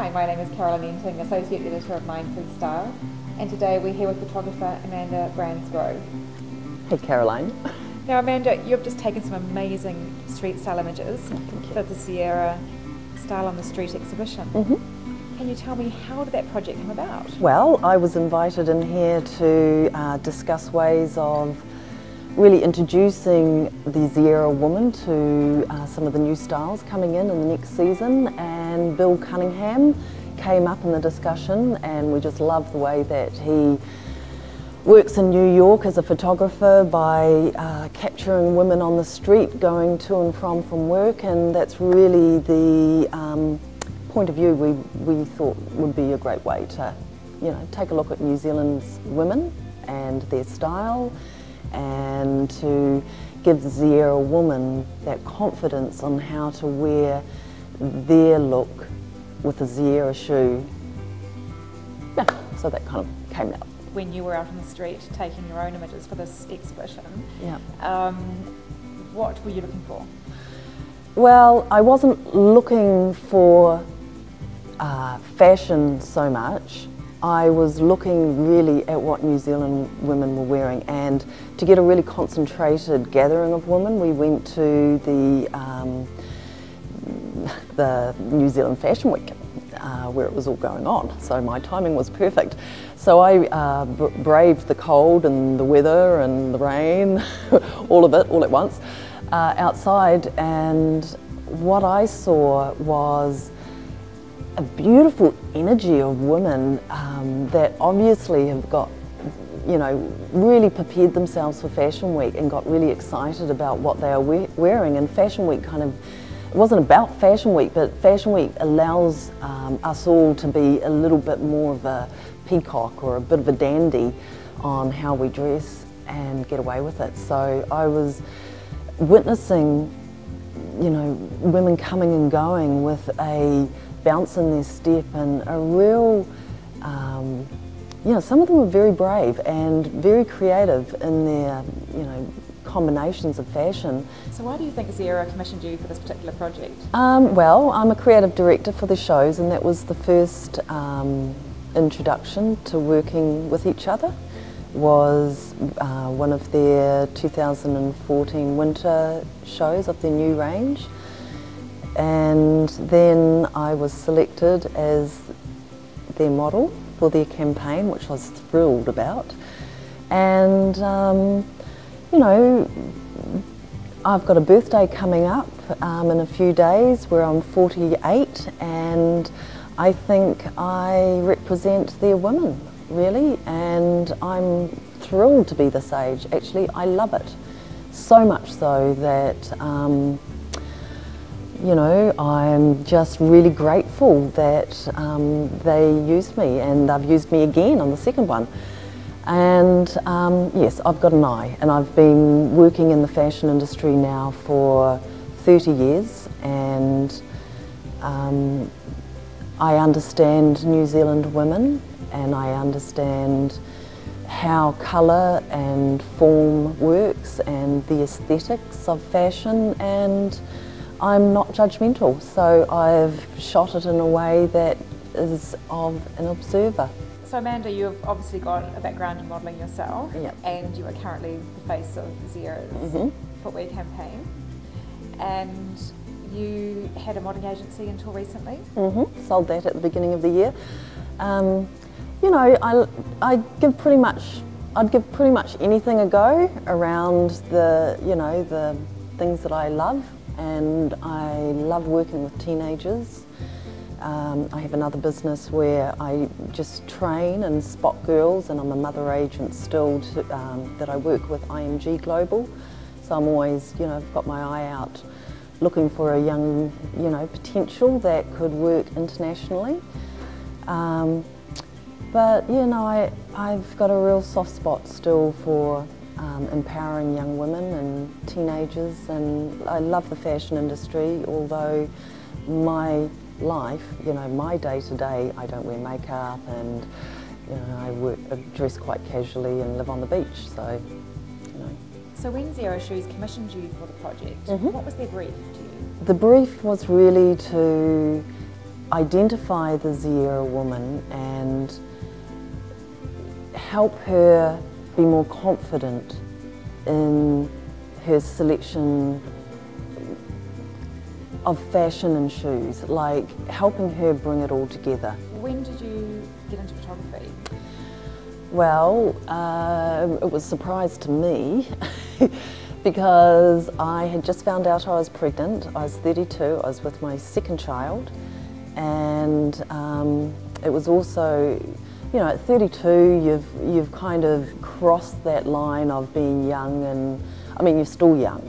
Hi, my name is Caroline Enting, Associate Editor of MiNDFOOD Style, and today we're here with photographer Amanda Bransgrove. Hey Caroline. Now Amanda, you've just taken some amazing street style images for the Ziera Style on the Street exhibition. Can you tell me, how did that project come about? Well, I was invited in here to discuss ways of really introducing the Ziera woman to some of the new styles coming in the next season, and Bill Cunningham came up in the discussion, and we just love the way that he works in New York as a photographer by capturing women on the street going to and from work, and that's really the point of view we thought would be a great way to, you know, take a look at New Zealand's women and their style, and to give the Ziera woman that confidence on how to wear their look with a Ziera shoe. Yeah, so that kind of came out. When you were out on the street taking your own images for this exhibition, what were you looking for? Well, I wasn't looking for fashion so much. I was looking really at what New Zealand women were wearing, and to get a really concentrated gathering of women, we went to the New Zealand Fashion Week where it was all going on, so my timing was perfect. So I braved the cold and the weather and the rain, all of it, all at once, outside, and what I saw was a beautiful energy of women that obviously have got, you know, really prepared themselves for Fashion Week and got really excited about what they are wearing. And Fashion Week kind of, it wasn't about Fashion Week, but Fashion Week allows us all to be a little bit more of a peacock or a bit of a dandy on how we dress and get away with it. So I was witnessing, you know, women coming and going with a bounce in their step and a real, you know, some of them were very brave and very creative in their, you know, combinations of fashion. So why do you think Ziera commissioned you for this particular project? Well, I'm a creative director for the shows, and that was the first introduction to working with each other. Was one of their 2014 winter shows of their new range. And then I was selected as their model for their campaign, which I was thrilled about. And you know, I've got a birthday coming up in a few days where I'm 48, and I think I represent their women, really, and I'm thrilled to be this age. Actually, I love it. So much so that you know, I'm just really grateful that they used me, and they've used me again on the second one. And yes, I've got an eye, and I've been working in the fashion industry now for 30 years, and I understand New Zealand women, and I understand how colour and form works and the aesthetics of fashion, and I'm not judgmental, so I've shot it in a way that is of an observer. So Amanda, you've obviously got a background in modelling yourself, and you are currently the face of Ziera's footwear campaign, and you had a modelling agency until recently. Sold that at the beginning of the year. You know, I'd give pretty much anything a go around the, you know, the things that I love. And I love working with teenagers. I have another business where I just train and spot girls, and I'm a mother agent still that I work with IMG Global. So I'm always, you know, I've got my eye out looking for a young, you know, potential that could work internationally. But, you know, I've got a real soft spot still for empowering young women and teenagers, and I love the fashion industry, although my life, you know, my day-to-day, I don't wear makeup, and, you know, I dress quite casually and live on the beach, so, you know. So when Ziera Shoes commissioned you for the project, what was their brief to you? The brief was really to identify the Ziera woman and help her be more confident in her selection of fashion and shoes, like helping her bring it all together. When did you get into photography? Well, it was a surprise to me because I had just found out I was pregnant. I was 32, I was with my second child, and it was also, you know, at 32 you've kind of crossed that line of being young, and I mean you're still young,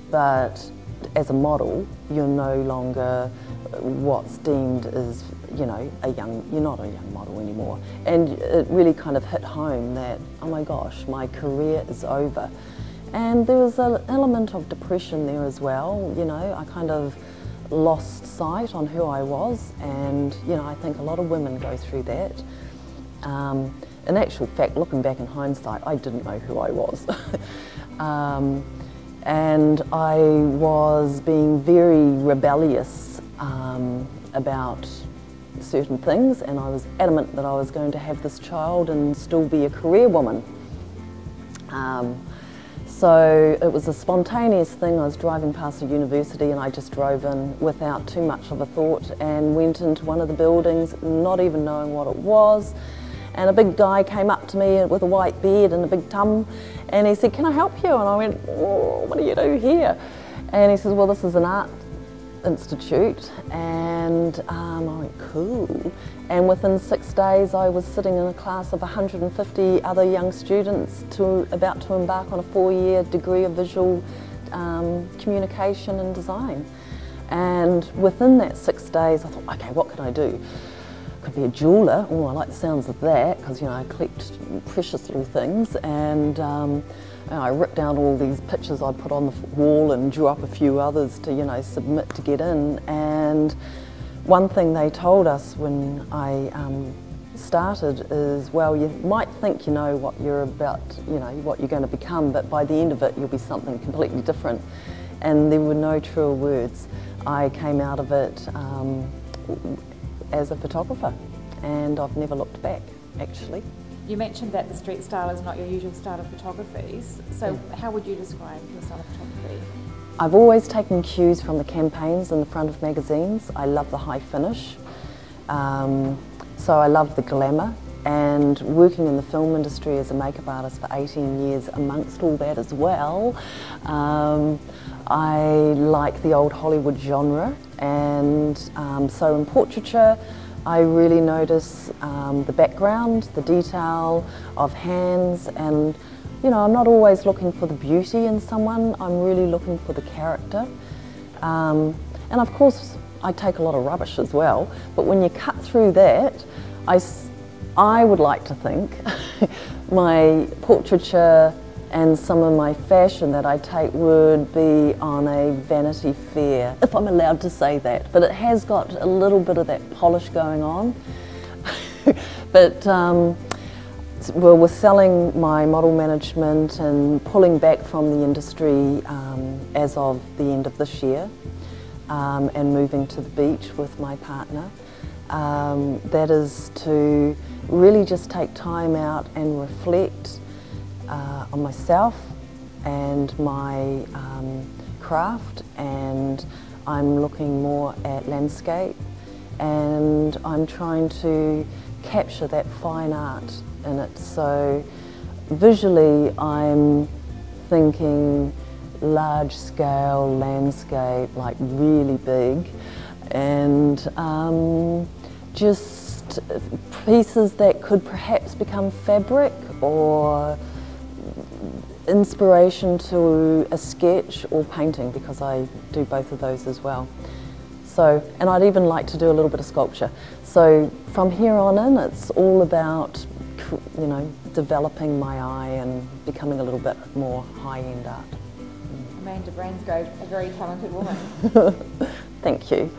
but as a model you're no longer what's deemed as, you know, you're not a young model anymore. And it really kind of hit home that, oh my gosh, my career is over. And there was an element of depression there as well, you know. I kind of lost sight on who I was, and, you know, I think a lot of women go through that. In actual fact, looking back in hindsight, I didn't know who I was. And I was being very rebellious about certain things, and I was adamant that I was going to have this child and still be a career woman. So it was a spontaneous thing. I was driving past a university and I just drove in without too much of a thought and went into one of the buildings, not even knowing what it was. And a big guy came up to me with a white beard and a big tum, and he said, "Can I help you?" And I went, "Oh, what do you do here?" And he says, "Well, this is an art institute." And I went, "Cool." And within 6 days I was sitting in a class of 150 other young students about to embark on a 4-year degree of visual communication and design. And within that 6 days I thought, okay, what can I do? Could be a jeweller. Oh, I like the sounds of that, because, you know, I collect precious little things. And I ripped down all these pictures I'd put on the wall and drew up a few others to, you know, submit to get in. And one thing they told us when I started is, well, you might think you know what you're about, you know, what you're going to become, but by the end of it you'll be something completely different. And there were no truer words. I came out of it as a photographer, and I've never looked back, actually. You mentioned that the street style is not your usual style of photography, so how would you describe your style of photography? I've always taken cues from the campaigns in the front of magazines. I love the high finish, so I love the glamour, and working in the film industry as a makeup artist for 18 years amongst all that as well, I like the old Hollywood genre, and so in portraiture I really notice the background, the detail of hands, and, you know, I'm not always looking for the beauty in someone, I'm really looking for the character. And of course I take a lot of rubbish as well, but when you cut through that, I would like to think my portraiture and some of my fashion that I take would be on a Vanity Fair, if I'm allowed to say that. But it has got a little bit of that polish going on. But well, we're selling my model management and pulling back from the industry as of the end of this year, and moving to the beach with my partner. That is to really just take time out and reflect on myself and my craft, and I'm looking more at landscape, and I'm trying to capture that fine art in it. So visually I'm thinking large scale landscape, like really big, and just pieces that could perhaps become fabric or inspiration to a sketch or painting, because I do both of those as well. So, and I'd even like to do a little bit of sculpture. So from here on in, it's all about, you know, developing my eye and becoming a little bit more high-end art. Amanda Bransgrove, a very talented woman. Thank you.